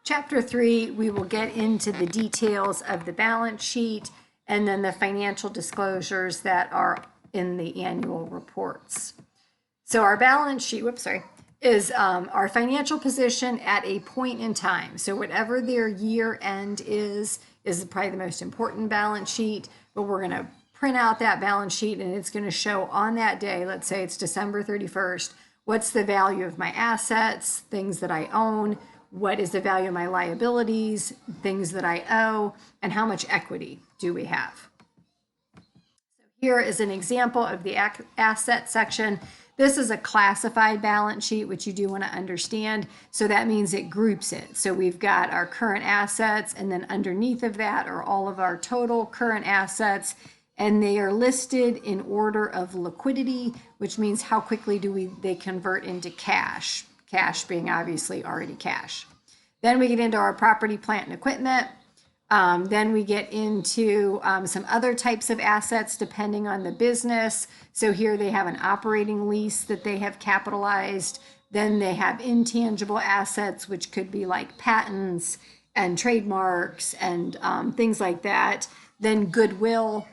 Chapter 3, we will get into the details of the balance sheet and then the financial disclosures that are in the annual reports. So our balance sheet, is our financial position at a point in time. So whatever their year end is probably the most important balance sheet, but we're going to print out that balance sheet and it's going to show on that day, let's say it's December 31st, what's the value of my assets, things that I own, what is the value of my liabilities, things that I owe, and how much equity do we have. So here is an example of the asset section. This is a classified balance sheet, which you do want to understand. So that means it groups it. So we've got our current assets, and then underneath of that are all of our total current assets, and they are listed in order of liquidity, which means how quickly they convert into cash. Cash being obviously already cash. Then we get into our property, plant, and equipment. Then we get into some other types of assets depending on the business. So here they have an operating lease that they have capitalized. Then they have intangible assets, which could be like patents and trademarks and things like that. Then goodwill,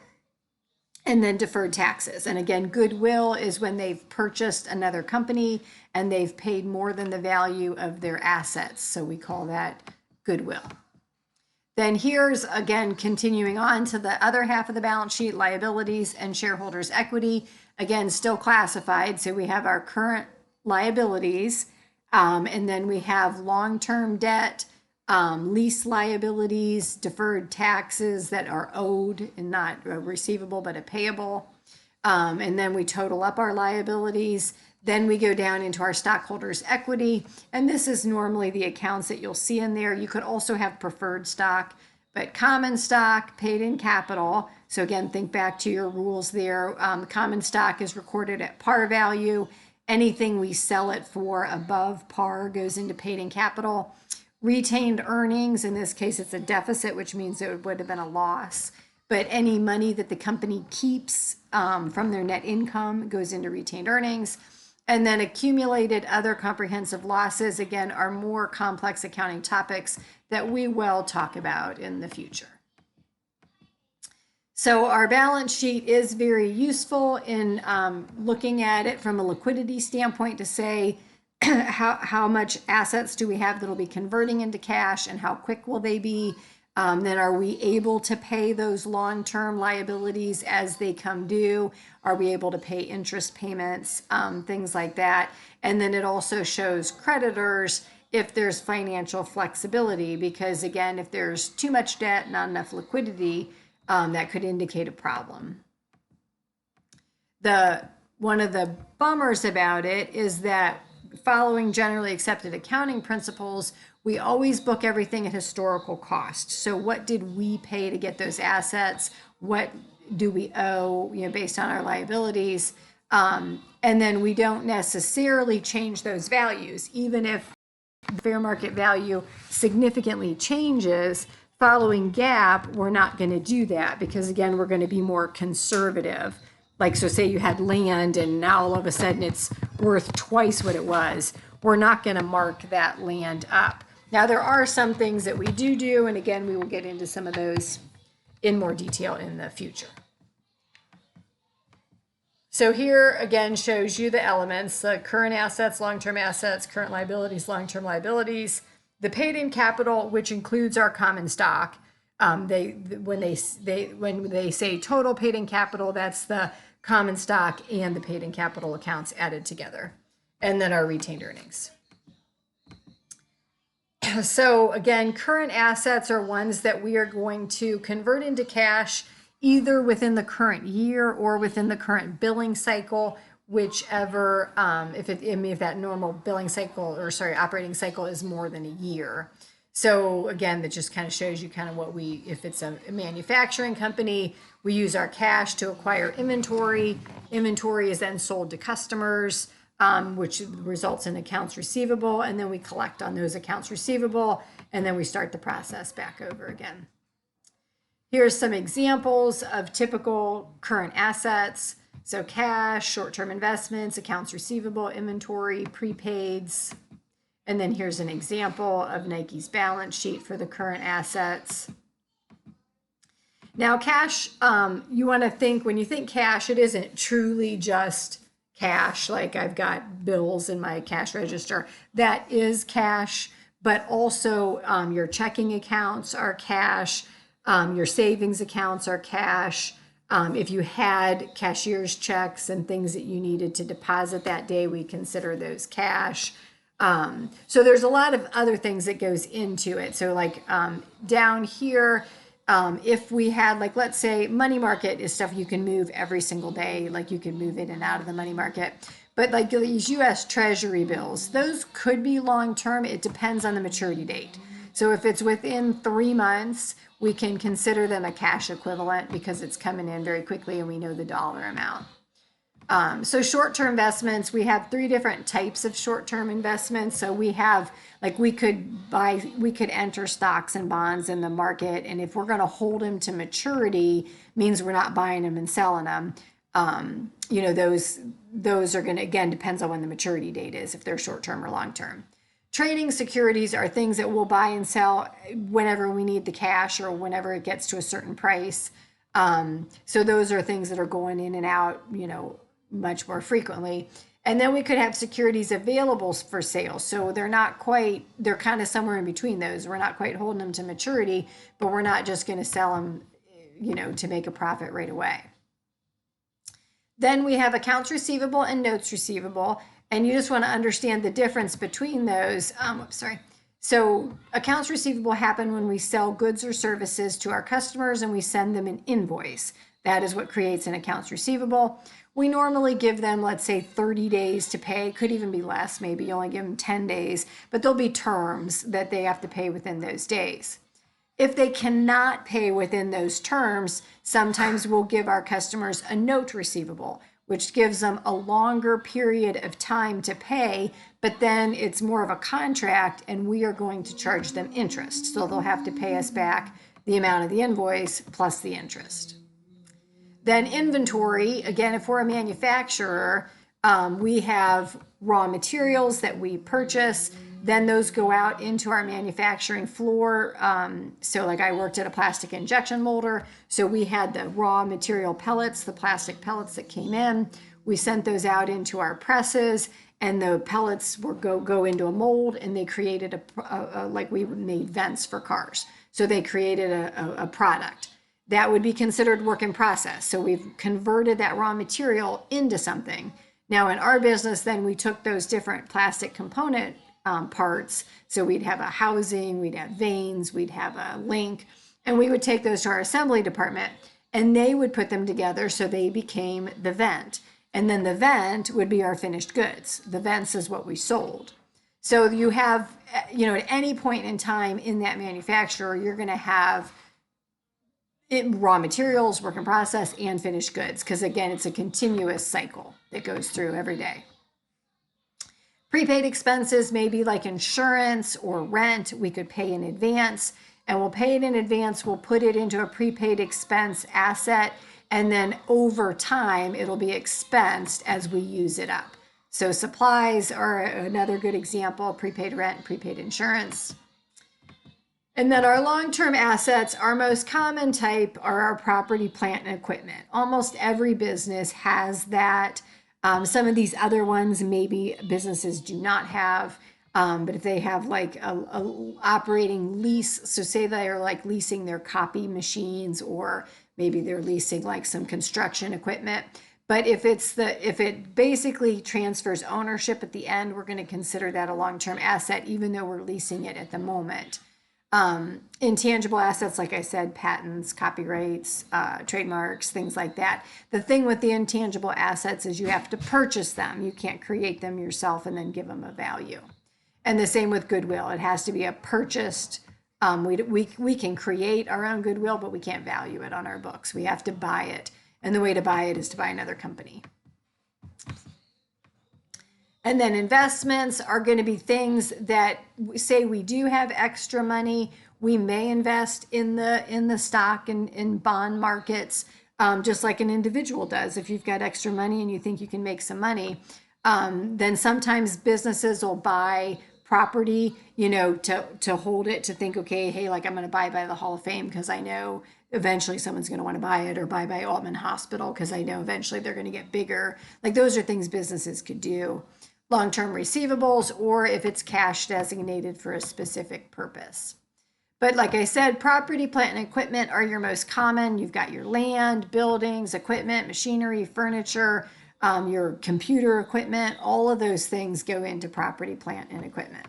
and then deferred taxes. And again, goodwill is when they've purchased another company and they've paid more than the value of their assets. So we call that goodwill. Then here's, again, continuing on to the other half of the balance sheet, liabilities and shareholders' equity. Again, still classified. So we have our current liabilities, and then we have long-term debt, lease liabilities, deferred taxes that are owed and not a receivable, but a payable. And then we total up our liabilities. Then we go down into our stockholders' equity. And this is normally the accounts that you'll see in there. You could also have preferred stock, but common stock paid in capital. So again, think back to your rules there. Common stock is recorded at par value. Anything we sell it for above par goes into paid in capital. Retained earnings, in this case, it's a deficit, which means it would have been a loss. But any money that the company keeps from their net income goes into retained earnings. And then accumulated other comprehensive losses, again, are more complex accounting topics that we will talk about in the future. So our balance sheet is very useful in looking at it from a liquidity standpoint to say, how much assets do we have that'll be converting into cash and how quick will they be? Then are we able to pay those long-term liabilities as they come due? Are we able to pay interest payments, things like that? And then it also shows creditors if there's financial flexibility, because again, if there's too much debt, not enough liquidity, that could indicate a problem. One of the bummers about it is that following generally accepted accounting principles, we always book everything at historical cost. So what did we pay to get those assets? What do we owe, based on our liabilities? And then we don't necessarily change those values. Even if the fair market value significantly changes, following GAAP, we're not going to do that because, again, we're going to be more conservative. Like, so say you had land and now all of a sudden it's worth twice what it was. We're not going to mark that land up. Now, there are some things that we do, and again, we will get into some of those in more detail in the future. So here, again, shows you the elements, the current assets, long-term assets, current liabilities, long-term liabilities, the paid-in capital, which includes our common stock. When they say total paid-in capital, that's the common stock and the paid-in capital accounts added together, and then our retained earnings. So again, current assets are ones that we are going to convert into cash either within the current year or within the current billing cycle, whichever, if that normal billing cycle operating cycle is more than a year. So again, that just kind of shows you kind of if it's a manufacturing company, we use our cash to acquire inventory. Inventory is then sold to customers, which results in accounts receivable, and then we collect on those accounts receivable, and then we start the process back over again. Here's some examples of typical current assets. So cash, short-term investments, accounts receivable, inventory, prepaids, And then here's an example of Nike's balance sheet for the current assets. Now, cash, you want to think, when you think cash, it isn't truly just cash, like I've got bills in my cash register. That is cash, but also your checking accounts are cash, your savings accounts are cash. If you had cashier's checks and things that you needed to deposit that day, we consider those cash. So there's a lot of other things that goes into it. So like down here, if we had, like, let's say money market is stuff you can move every single day, like you can move in and out of the money market. But like these US Treasury bills, those could be long term. It depends on the maturity date. So if it's within 3 months, we can consider them a cash equivalent because it's coming in very quickly and we know the dollar amount. So short-term investments, we have 3 different types of short-term investments. So we have, like, we could enter stocks and bonds in the market, and if we're going to hold them to maturity, means we're not buying them and selling them. Those are going to, again, depends on when the maturity date is, if they're short-term or long-term. Trading securities are things that we'll buy and sell whenever we need the cash or whenever it gets to a certain price. So those are things that are going in and out, much more frequently. And then we could have securities available for sale. So they're kind of somewhere in between those. We're not quite holding them to maturity, but we're not just going to sell them, to make a profit right away. Then we have accounts receivable and notes receivable. And you just want to understand the difference between those. So accounts receivable happen when we sell goods or services to our customers and we send them an invoice. That is what creates an accounts receivable. We normally give them, let's say, 30 days to pay. Could even be less. Maybe you only give them 10 days, but there'll be terms that they have to pay within those days. If they cannot pay within those terms, sometimes we'll give our customers a note receivable, which gives them a longer period of time to pay, but then it's more of a contract and we are going to charge them interest. So they'll have to pay us back the amount of the invoice plus the interest. Then inventory, again, if we're a manufacturer, we have raw materials that we purchase. Then those go out into our manufacturing floor. So like I worked at a plastic injection molder. So we had the raw material pellets, the plastic pellets that came in. We sent those out into our presses and the pellets will go into a mold and they created like we made vents for cars. So they created a product. That would be considered work in process. So we've converted that raw material into something. Now in our business, then we took those different plastic component parts. So we'd have a housing, we'd have vanes, we'd have a link, and we would take those to our assembly department and they would put them together so they became the vent. And then the vent would be our finished goods. The vents is what we sold. So you have, at any point in time in that manufacturer, you're going to have raw materials, work in process, and finished goods. Because again, it's a continuous cycle that goes through every day. Prepaid expenses may be like insurance or rent. We could pay in advance and we'll pay it in advance. We'll put it into a prepaid expense asset. And then over time, it'll be expensed as we use it up. So supplies are another good example, prepaid rent, prepaid insurance. And then our long-term assets, our most common type are our property, plant, and equipment. Almost every business has that. Some of these other ones, maybe businesses do not have, but if they have like a operating lease, so say they're like leasing their copy machines, or maybe they're leasing like some construction equipment. But if it basically transfers ownership at the end, we're going to consider that a long-term asset, even though we're leasing it at the moment. Intangible assets, like I said, patents, copyrights, trademarks, things like that. The thing with the intangible assets is you have to purchase them. You can't create them yourself and then give them a value. And the same with goodwill. It has to be a purchased. We can create our own goodwill, but we can't value it on our books. We have to buy it. And the way to buy it is to buy another company. And then investments are going to be things that, say we do have extra money, we may invest in the stock and in bond markets, just like an individual does. If you've got extra money and you think you can make some money, then sometimes businesses will buy property, you know, to hold it, to think, okay, hey, like I'm going to buy by the Hall of Fame because I know eventually someone's going to want to buy it, or buy by Altman Hospital because I know eventually they're going to get bigger. Like those are things businesses could do. Long-term receivables, or if it's cash designated for a specific purpose. But like I said, property, plant, and equipment are your most common. You've got your land, buildings, equipment, machinery, furniture, your computer equipment. All of those things go into property, plant, and equipment.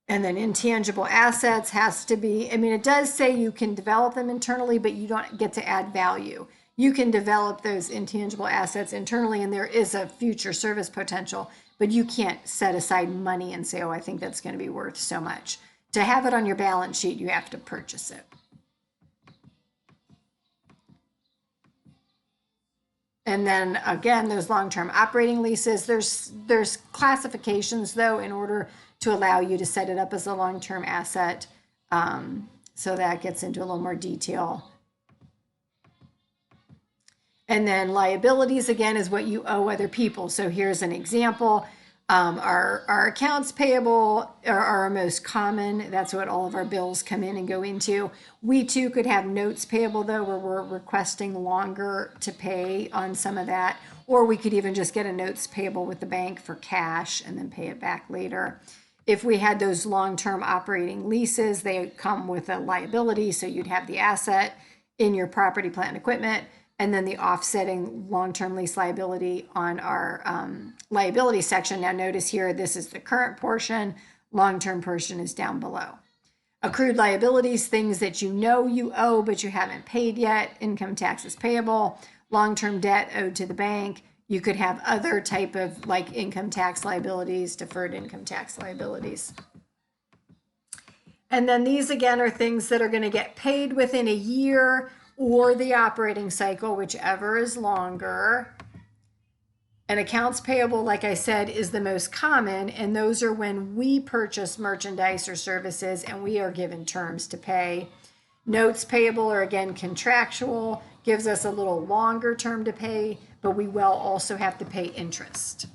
And then intangible assets has to be, I mean, it does say you can develop them internally, but you don't get to add value. You can develop those intangible assets internally, and there is a future service potential, but you can't set aside money and say, oh, I think that's going to be worth so much. To have it on your balance sheet, you have to purchase it. And then again, those long-term operating leases, there's classifications though, in order to allow you to set it up as a long-term asset. So that gets into a little more detail. And then liabilities, again, is what you owe other people. So here's an example. Our accounts payable are our most common. That's what all of our bills come in and go into. We too could have notes payable though, where we're requesting longer to pay on some of that. Or we could even just get a notes payable with the bank for cash and then pay it back later. If we had those long-term operating leases, they come with a liability. So you'd have the asset in your property, plant, and equipment, and then the offsetting long-term lease liability on our liability section. Now notice here, this is the current portion, long-term portion is down below. Accrued liabilities, things that you know you owe, but you haven't paid yet, income taxes payable, long-term debt owed to the bank. You could have other type of like income tax liabilities, deferred income tax liabilities. And then these again are things that are going to get paid within a year or the operating cycle, whichever is longer. And accounts payable, like I said, is the most common. And those are when we purchase merchandise or services and we are given terms to pay. Notes payable are again contractual, gives us a little longer term to pay, but we will also have to pay interest.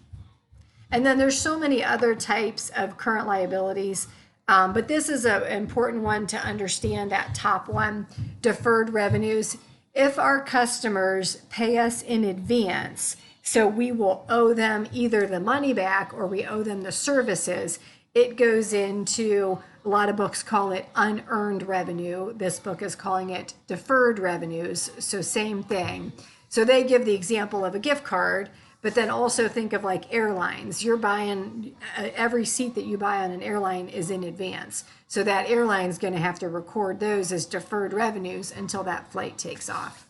And then there's so many other types of current liabilities. But this is an important one to understand, that top one, deferred revenues. If our customers pay us in advance, so we will owe them either the money back or we owe them the services, it goes into, a lot of books call it unearned revenue. This book is calling it deferred revenues. So same thing. So they give the example of a gift card. But then also think of like airlines. You're buying, every seat that you buy on an airline is in advance. So that airline's going to have to record those as deferred revenues until that flight takes off.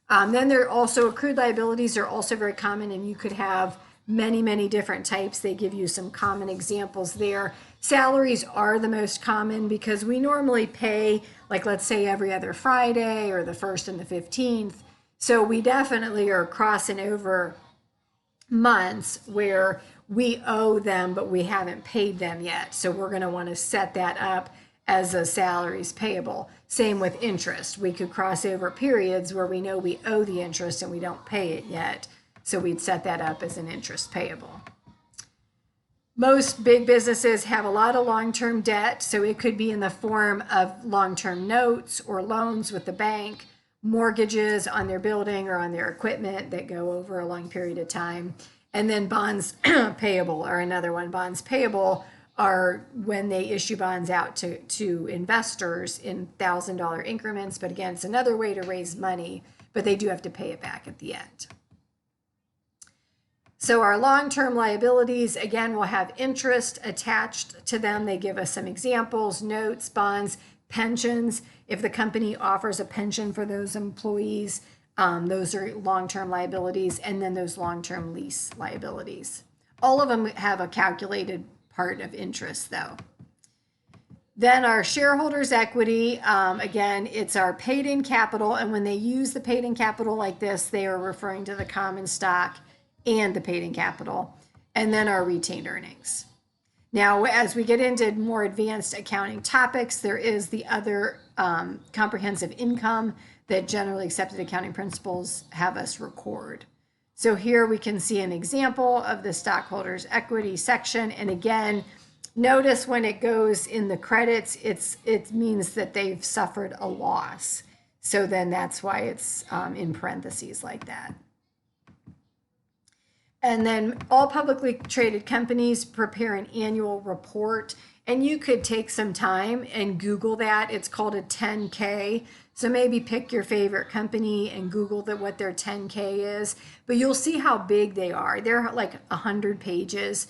Then there are also accrued liabilities are also very common, and you could have many, many different types. They give you some common examples there. Salaries are the most common because we normally pay, like let's say every other Friday or the 1st and the 15th. So we definitely are crossing over months where we owe them, but we haven't paid them yet. So we're going to want to set that up as a salaries payable. Same with interest. We could cross over periods where we know we owe the interest and we don't pay it yet. So we'd set that up as an interest payable. Most big businesses have a lot of long-term debt. So it could be in the form of long-term notes or loans with the bank, mortgages on their building or on their equipment that go over a long period of time. And then bonds payable are another one. Bonds payable are when they issue bonds out to investors in $1,000 increments. But again, it's another way to raise money, but they do have to pay it back at the end. So our long-term liabilities, again, will have interest attached to them. They give us some examples, notes, bonds, pensions. If the company offers a pension for those employees, those are long-term liabilities, and then those long-term lease liabilities. All of them have a calculated part of interest though. Then our shareholders' equity, again, it's our paid-in capital, and when they use the paid-in capital like this, they are referring to the common stock and the paid-in capital, and then our retained earnings. Now, as we get into more advanced accounting topics, there is the other comprehensive income that generally accepted accounting principles have us record. So here we can see an example of the stockholders' equity section. And again, notice when it goes in the credits, it means that they've suffered a loss. So then that's why it's in parentheses like that. And then all publicly traded companies prepare an annual report. And you could take some time and Google that. It's called a 10K. So maybe pick your favorite company and Google what their 10K is. But you'll see how big they are. They're like 100 pages.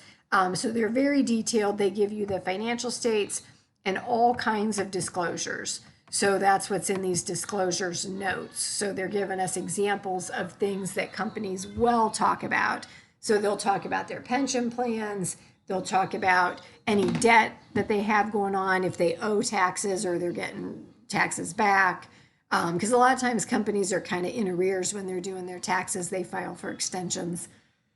So they're very detailed. They give you the financial states and all kinds of disclosures. So that's what's in these disclosures notes. So they're giving us examples of things that companies will talk about. So they'll talk about their pension plans. They'll talk about any debt that they have going on, if they owe taxes or they're getting taxes back. Because a lot of times companies are kind of in arrears when they're doing their taxes. They file for extensions.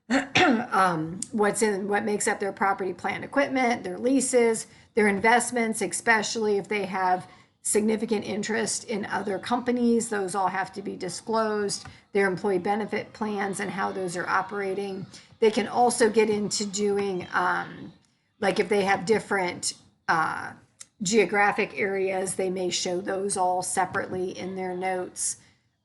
What makes up their property, plant, equipment, their leases, their investments, especially if they have significant interest in other companies, those all have to be disclosed, their employee benefit plans and how those are operating. They can also get into doing, like if they have different geographic areas, they may show those all separately in their notes.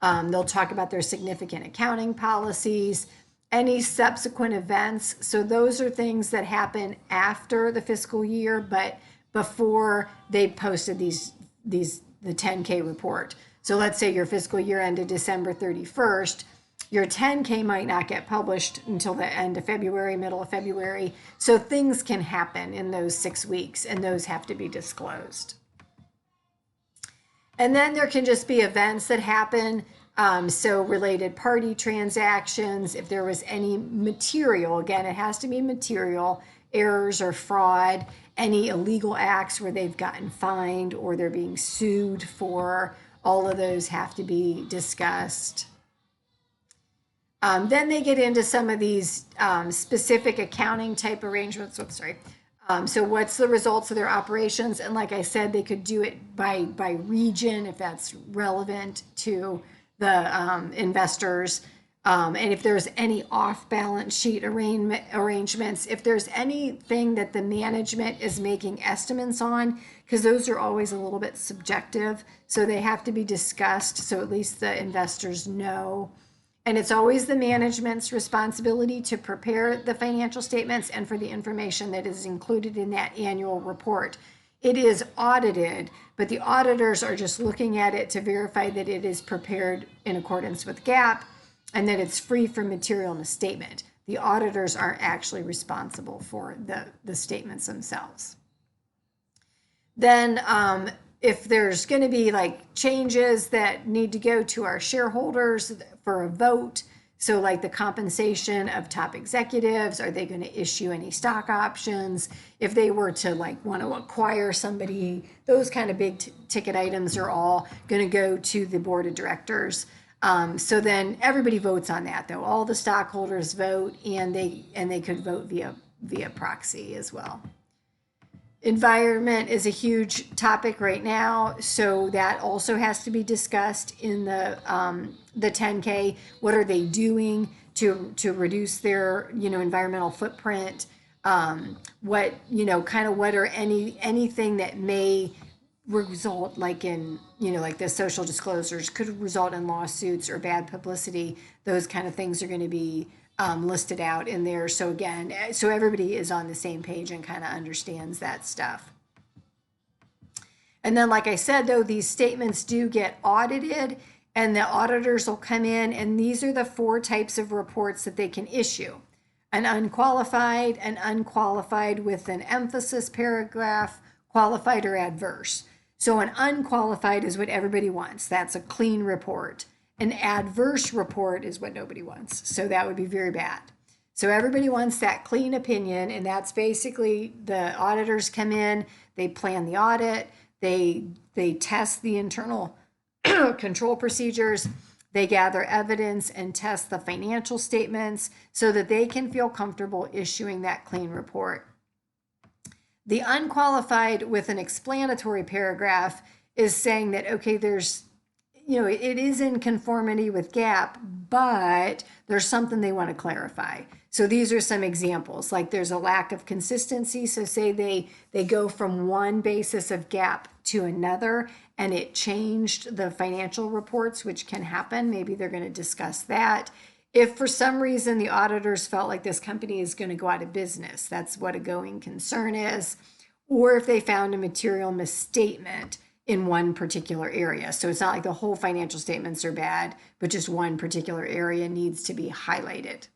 They'll talk about their significant accounting policies, any subsequent events. So those are things that happen after the fiscal year, but before they posted the 10K report. So let's say your fiscal year ended December 31st. Your 10K might not get published until the end of February, middle of February. So things can happen in those 6 weeks, and those have to be disclosed. And then there can just be events that happen. So related party transactions, if there was any material, again, it has to be material, errors or fraud, any illegal acts where they've gotten fined or they're being sued for, all of those have to be discussed. Then they get into some of these specific accounting type arrangements. So what's the results of their operations? And like I said, they could do it by region if that's relevant to the investors. And if there's any off-balance sheet arrangements, if there's anything that the management is making estimates on, because those are always a little bit subjective, so they have to be discussed so at least the investors know. And it's always the management's responsibility to prepare the financial statements and for the information that is included in that annual report. It is audited, but the auditors are just looking at it to verify that it is prepared in accordance with GAAP and that it's free from material misstatement. The auditors aren't actually responsible for the statements themselves. Then if there's going to be like changes that need to go to our shareholders for a vote, so like the compensation of top executives, are they going to issue any stock options? If they were to like want to acquire somebody, those kind of big ticket items are all going to go to the board of directors. So then everybody votes on that though. All the stockholders vote, and they could vote via proxy as well. Environment is a huge topic right now, so that also has to be discussed in the 10K. What are they doing to reduce their environmental footprint? What what are anything that may result like in like the social disclosures could result in lawsuits or bad publicity. Those kind of things are going to be listed out in there. So again, so everybody is on the same page and kind of understands that stuff. And then, like I said, though, these statements do get audited, and the auditors will come in, and these are the 4 types of reports that they can issue: an unqualified with an emphasis paragraph, qualified, or adverse. So an unqualified is what everybody wants. That's a clean report. An adverse report is what nobody wants. So that would be very bad. So everybody wants that clean opinion, and that's basically the auditors come in, they plan the audit, they test the internal control procedures, they gather evidence and test the financial statements so that they can feel comfortable issuing that clean report. The unqualified with an explanatory paragraph is saying that, okay, it is in conformity with GAAP, but there's something they want to clarify. So these are some examples, like there's a lack of consistency. So say they go from one basis of GAAP to another and it changed the financial reports, which can happen. Maybe they're going to discuss that. If for some reason the auditors felt like this company is going to go out of business, that's what a going concern is. Or if they found a material misstatement in one particular area. So it's not like the whole financial statements are bad, but just one particular area needs to be highlighted.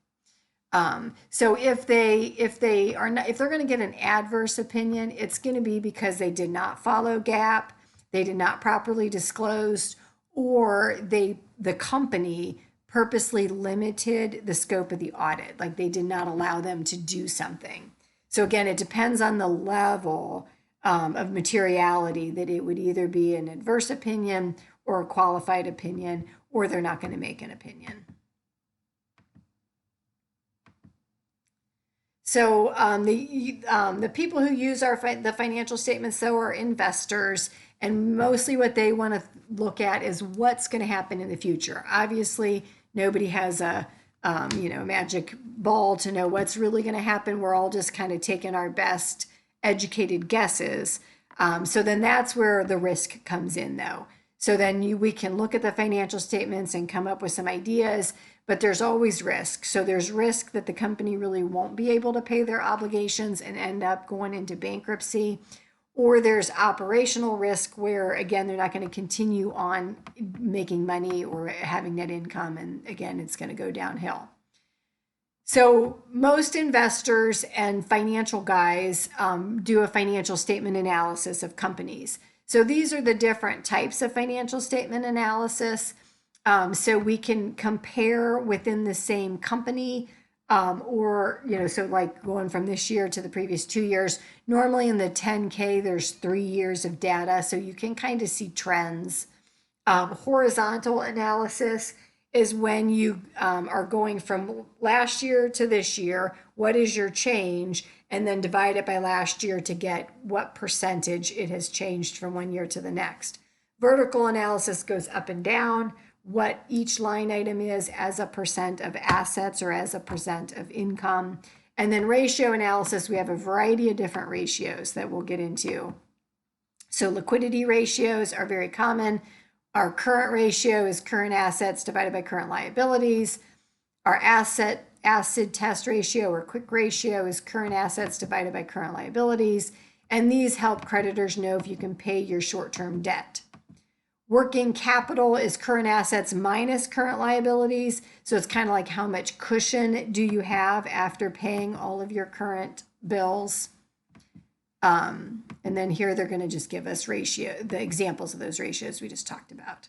So if they're going to get an adverse opinion, it's going to be because they did not follow GAAP, they did not properly disclose, or the company purposely limited the scope of the audit, like they did not allow them to do something. So again, it depends on the level of materiality, that it would either be an adverse opinion or a qualified opinion, or they're not going to make an opinion. So the people who use the financial statements, though, are investors, and mostly what they want to look at is what's going to happen in the future. Obviously, nobody has a magic ball to know what's really going to happen. We're all just kind of taking our best educated guesses. So then that's where the risk comes in, though. So then we can look at the financial statements and come up with some ideas, but there's always risk. So there's risk that the company really won't be able to pay their obligations and end up going into bankruptcy. Or there's operational risk where, again, they're not going to continue on making money or having net income. And again, it's going to go downhill. So most investors and financial guys do a financial statement analysis of companies. So these are the different types of financial statement analysis. So we can compare within the same company, so like going from this year to the previous 2 years. Normally in the 10K, there's 3 years of data, so you can kind of see trends. Horizontal analysis is when you are going from last year to this year, what is your change, and then divide it by last year to get what percentage it has changed from one year to the next. Vertical analysis goes up and down, what each line item is as a percent of assets or as a percent of income. And then ratio analysis, we have a variety of different ratios that we'll get into. So liquidity ratios are very common. Our current ratio is current assets divided by current liabilities. Our acid test ratio or quick ratio is current assets divided by current liabilities. And these help creditors know if you can pay your short-term debt. Working capital is current assets minus current liabilities. So it's kind of like how much cushion do you have after paying all of your current bills. And then here they're going to just give us the examples of those ratios we just talked about.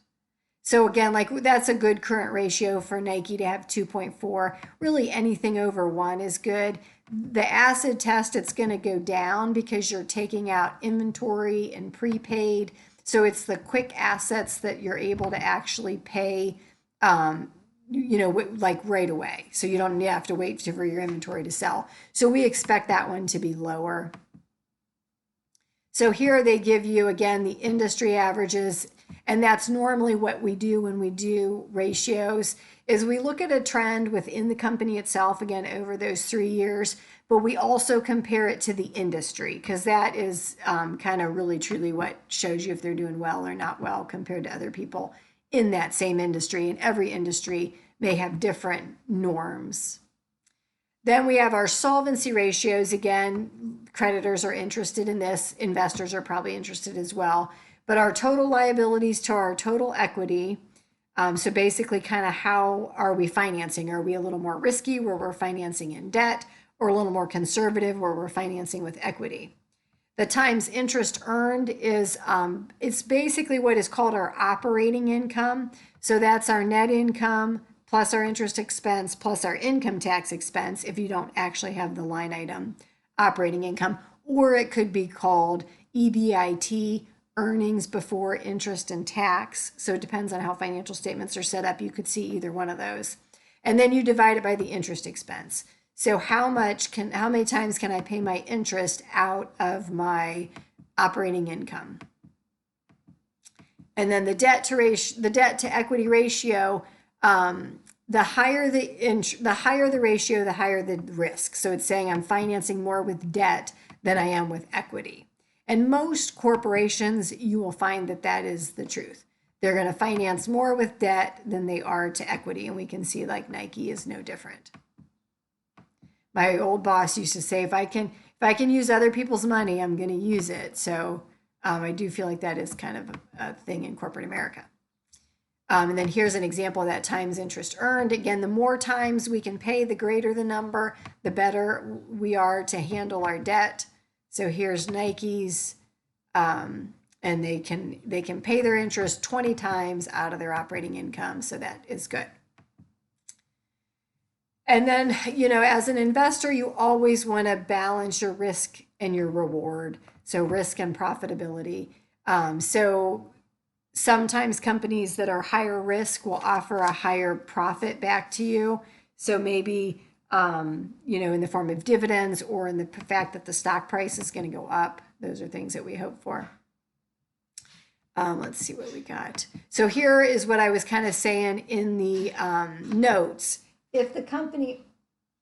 So again, like that's a good current ratio for Nike to have 2.4. Really anything over 1 is good. The acid test, it's going to go down because you're taking out inventory and prepaid. So it's the quick assets that you're able to actually pay, like right away. So you don't have to wait for your inventory to sell. So we expect that one to be lower. So here they give you, again, the industry averages, and that's normally what we do when we do ratios, is we look at a trend within the company itself, again, over those 3 years, but we also compare it to the industry, because that is kind of really truly what shows you if they're doing well or not well compared to other people in that same industry, and every industry may have different norms. Then we have our solvency ratios. Again, creditors are interested in this. Investors are probably interested as well. But our total liabilities to our total equity. So basically kind of how are we financing? Are we a little more risky where we're financing in debt, or a little more conservative where we're financing with equity? The times interest earned is, it's basically what is called our operating income. So that's our net income plus our interest expense, plus our income tax expense if you don't actually have the line item operating income, or it could be called EBIT, earnings before interest and tax. So it depends on how financial statements are set up. You could see either one of those. And then you divide it by the interest expense. So how many times can I pay my interest out of my operating income? And then the debt to equity ratio, the higher the ratio, the higher the risk. So it's saying I'm financing more with debt than I am with equity. And most corporations, you will find that that is the truth. They're going to finance more with debt than they are to equity. And we can see like Nike is no different. My old boss used to say, if I can use other people's money, I'm going to use it. So I do feel like that is kind of a thing in corporate America. And then here's an example of that times interest earned. Again, the more times we can pay, the greater the number, the better we are to handle our debt. So here's Nike's, and they can pay their interest 20 times out of their operating income. So that is good. And then, you know, as an investor, you always want to balance your risk and your reward. So risk and profitability. So sometimes companies that are higher risk will offer a higher profit back to you. So maybe, you know, in the form of dividends or in the fact that the stock price is going to go up. Those are things that we hope for. Let's see what we got. So here is what I was kind of saying in the notes. If the company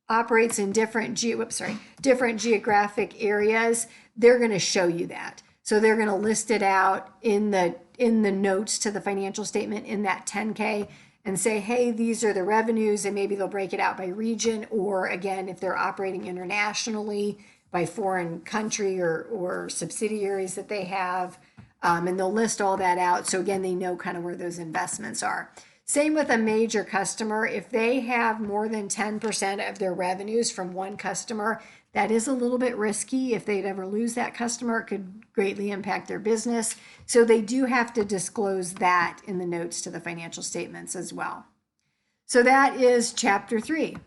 operates in different geographic areas, they're going to show you that. So they're going to list it out in the notes to the financial statement in that 10K and say, hey, these are the revenues, and maybe they'll break it out by region, or again, if they're operating internationally, by foreign country or subsidiaries that they have, and they'll list all that out. So again, they know kind of where those investments are. Same with a major customer. If they have more than 10% of their revenues from one customer, that is a little bit risky. If they'd ever lose that customer, it could greatly impact their business. So they do have to disclose that in the notes to the financial statements as well. So that is chapter 3.